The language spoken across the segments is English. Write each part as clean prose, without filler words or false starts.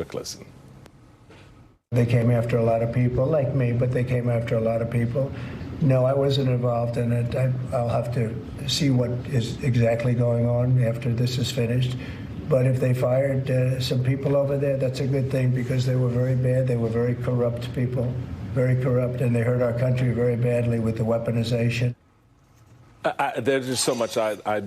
Quick listen. They came after a lot of people, like me, but they came after a lot of people. No, I wasn't involved in it. I'll have to see what is exactly going on after this is finished. But if they fired some people over there, that's a good thing, because they were very bad. They were very corrupt people, very corrupt, and they hurt our country very badly with the weaponization. There's just so much I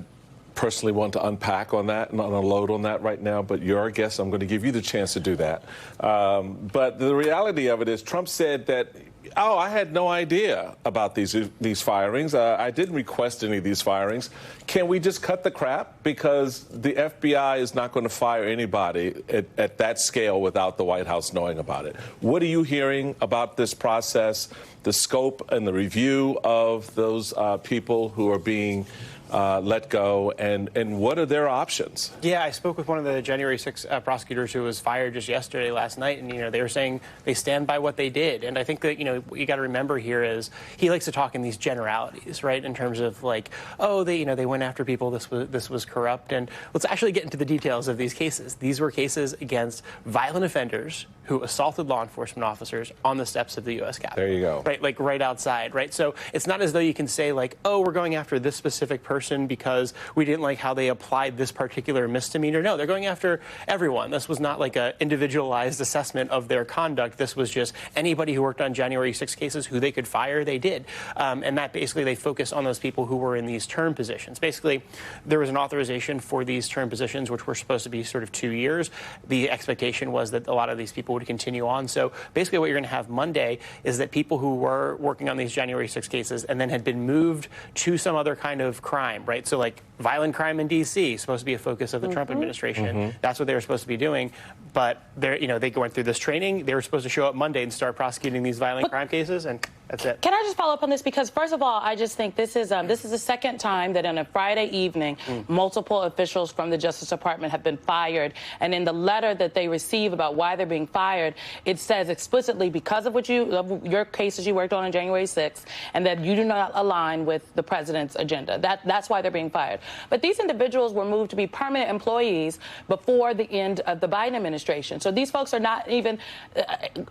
personally want to unpack on that, not unload on that right now, but you're our guest. I'm going to give you the chance to do that. But the reality of it is Trump said that, oh, I had no idea about these firings. I didn't request any of these firings. Can we just cut the crap? Because the FBI is not going to fire anybody at that scale without the White House knowing about it. What are you hearing about this process, the scope and the review of those people who are being let go, and what are their options? Yeah, I spoke with one of the January 6th prosecutors who was fired just yesterday, last night, and they were saying they stand by what they did. And I think that what you got to remember here is he likes to talk in these generalities, right? In terms of like, oh, they went after people. This was corrupt. And let's actually get into the details of these cases. These were cases against violent offenders who assaulted law enforcement officers on the steps of the U.S. Capitol. There you go. Right, like right outside, right? So it's not as though you can say like, oh, we're going after this specific person because we didn't like how they applied this particular misdemeanor. No, they're going after everyone. This was not like an individualized assessment of their conduct. This was just anybody who worked on January 6 cases who they could fire, they did. And that basically they focus on those people who were in these term positions. Basically, there was an authorization for these term positions, which were supposed to be sort of 2 years. The expectation was that a lot of these people would continue on. So basically what you're going to have Monday is that people who were working on these January 6 cases and then had been moved to some other kind of crime, right? So like violent crime in D.C., supposed to be a focus of the Trump administration. That's what they were supposed to be doing. But they went through this training. They were supposed to show up Monday and start prosecuting these violent crime cases, and that's it. Can I just follow up on this? Because first of all, I just think this is the second time that on a Friday evening, multiple officials from the Justice Department have been fired. And in the letter that they receive about why they're being fired, it says explicitly because of your cases you worked on January 6th, and that you do not align with the president's agenda. That's why they're being fired. But these individuals were moved to be permanent employees before the end of the Biden administration. So these folks are not even,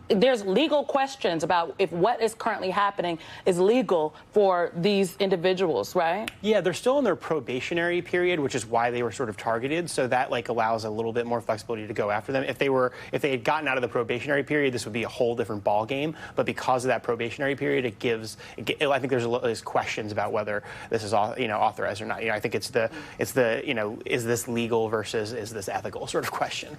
there's legal questions about if what is currently happening is legal for these individuals, right? Yeah, they're still in their probationary period, which is why they were sort of targeted. So that like allows a little bit more flexibility to go after them. If they had gotten out of the probationary period, this would be a whole different ball game. But because of that probationary period, I think there's questions about whether this is authorized or not. I think it's the is this legal versus is this ethical sort of question.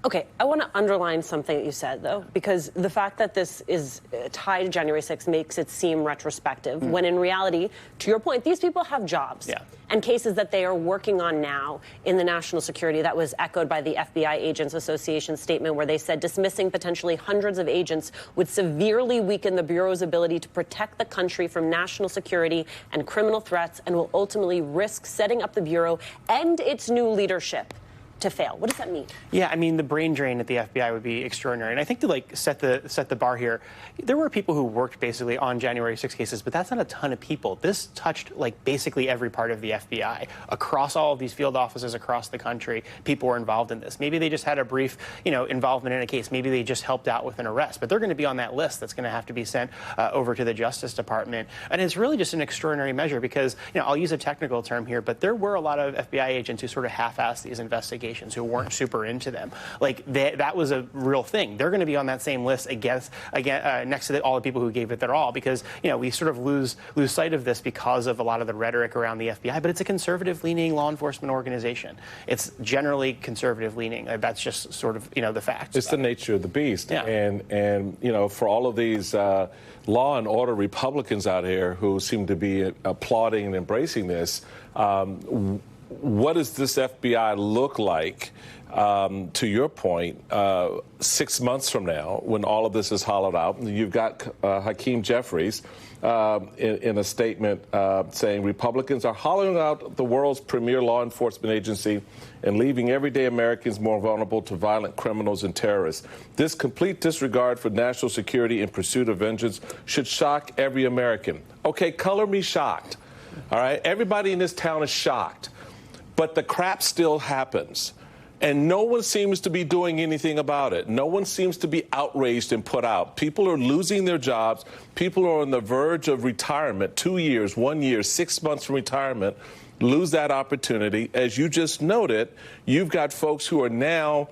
Okay, I want to underline something that you said, though, because the fact that this is tied to January 6th makes it seem retrospective, when in reality, to your point, these people have jobs and cases that they are working on now in the national security. That was echoed by the FBI Agents Association statement, where they said dismissing potentially hundreds of agents would severely weaken the Bureau's ability to protect the country from national security and criminal threats, and will ultimately risk setting up the Bureau and its new leadership to fail. What does that mean? Yeah, I mean, the brain drain at the FBI would be extraordinary. And I think to set the bar here, there were people who worked basically on January 6 cases, but that's not a ton of people. This touched basically every part of the FBI across all of these field offices across the country. People were involved in this. Maybe they just had a brief, involvement in a case. Maybe they just helped out with an arrest, but they're going to be on that list that's going to have to be sent over to the Justice Department. And it's really just an extraordinary measure because, I'll use a technical term here, but there were a lot of FBI agents who sort of half-assed these investigations, who weren't super into them. That was a real thing. They're going to be on that same list next to all the people who gave it their all, because we sort of lose sight of this because of a lot of the rhetoric around the FBI. But it's a conservative-leaning law enforcement organization. It's generally conservative-leaning. That's just sort of the fact. It's the nature of the beast. Yeah. And for all of these law and order Republicans out here who seem to be applauding and embracing this. What does this FBI look like, to your point, 6 months from now, when all of this is hollowed out? You've got Hakeem Jeffries in a statement saying Republicans are hollowing out the world's premier law enforcement agency and leaving everyday Americans more vulnerable to violent criminals and terrorists. This complete disregard for national security in pursuit of vengeance should shock every American. Okay, color me shocked. All right, everybody in this town is shocked. But the crap still happens. And no one seems to be doing anything about it. No one seems to be outraged and put out. People are losing their jobs. People are on the verge of retirement, 2 years, 1 year, 6 months from retirement, lose that opportunity. As you just noted, you've got folks who are now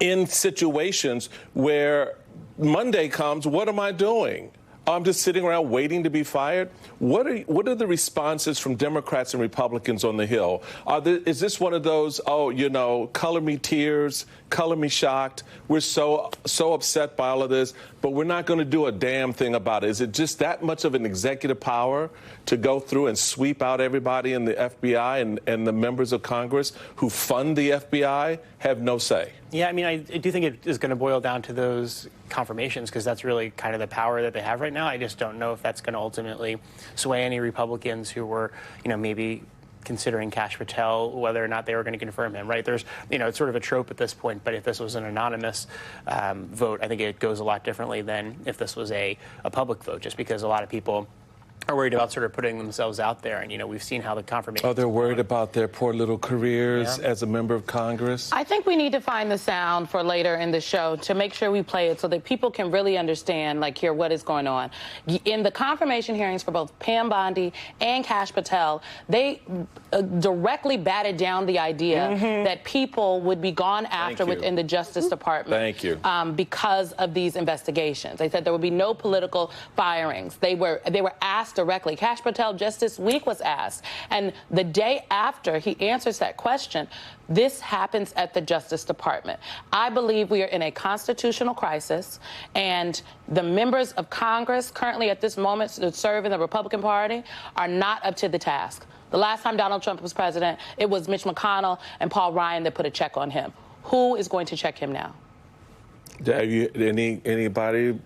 in situations where Monday comes, what am I doing? I'm just sitting around waiting to be fired. What are the responses from Democrats and Republicans on the Hill? Is this one of those, oh, you know, color me tears, color me shocked? We're so upset by all of this, but we're not going to do a damn thing about it. Is it just that much of an executive power to go through and sweep out everybody in the FBI and the members of Congress who fund the FBI have no say? Yeah, I mean, I do think it is going to boil down to those confirmations, because that's really kind of the power that they have right now. I just don't know if that's going to ultimately sway any Republicans who were, you know, maybe considering Kash Patel, whether or not they were going to confirm him, right? There's, you know, it's sort of a trope at this point, but if this was an anonymous vote, I think it goes a lot differently than if this was a public vote, just because a lot of people are worried about sort of putting themselves out there. And, you know, we've seen how the confirmation... Oh, they're worried about their poor little careers as a member of Congress? I think we need to find the sound for later in the show to make sure we play it so that people can really understand, like, hear what is going on. In the confirmation hearings for both Pam Bondi and Kash Patel, they directly batted down the idea that people would be gone after within the Justice Department because of these investigations. They said there would be no political firings. They were asked directly. Kash Patel just this week was asked, and the day after he answers that question, this happens at the Justice Department. I believe we are in a constitutional crisis, and the members of Congress currently at this moment that serve in the Republican Party are not up to the task. The last time Donald Trump was president, it was Mitch McConnell and Paul Ryan that put a check on him. Who is going to check him now? Anybody?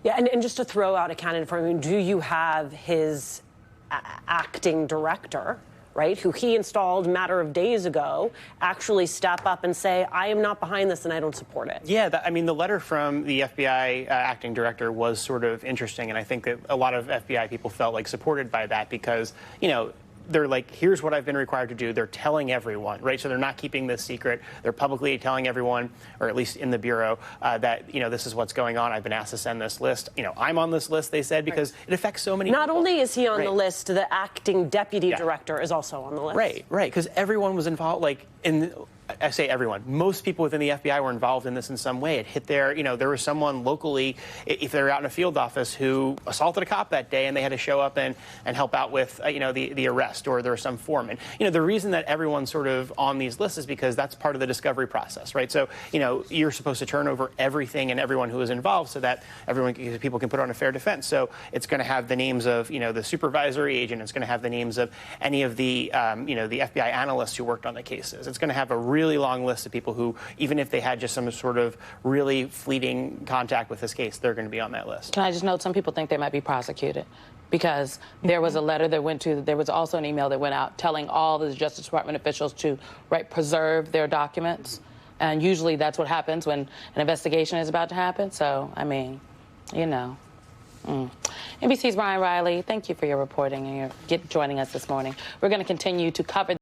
Yeah, and just to throw out a candidate for him, do you have his acting director, right, who he installed a matter of days ago, actually step up and say, I am not behind this and I don't support it? Yeah, I mean, the letter from the FBI acting director was sort of interesting, and I think that a lot of FBI people felt like supported by that because, you know, they're like, here's what I've been required to do. They're telling everyone, right? So they're not keeping this secret. They're publicly telling everyone, or at least in the Bureau, that, you know, this is what's going on. I've been asked to send this list. You know, I'm on this list, they said, because it affects so many people. Not only is he on the list, the acting deputy director is also on the list. Right, because everyone was involved, like, I say everyone, most people within the FBI were involved in this in some way. It hit their, you know, there was someone locally, if they were out in a field office, who assaulted a cop that day and they had to show up and help out with, you know, the arrest, or there was some foreman. You know, the reason that everyone's sort of on these lists is because that's part of the discovery process, right? So, you know, you're supposed to turn over everything and everyone who is involved so that people can put on a fair defense. So it's going to have the names of, you know, the supervisory agent. It's going to have the names of any of the, you know, the FBI analysts who worked on the cases. It's going to have a really long list of people who, even if they had just some sort of really fleeting contact with this case, they're going to be on that list. Can I just note, some people think they might be prosecuted because there was a letter that went to, there was also an email that went out telling all the Justice Department officials to, preserve their documents. And usually that's what happens when an investigation is about to happen. So, I mean, you know. NBC's Brian Riley, thank you for your reporting and joining us this morning. We're going to continue to cover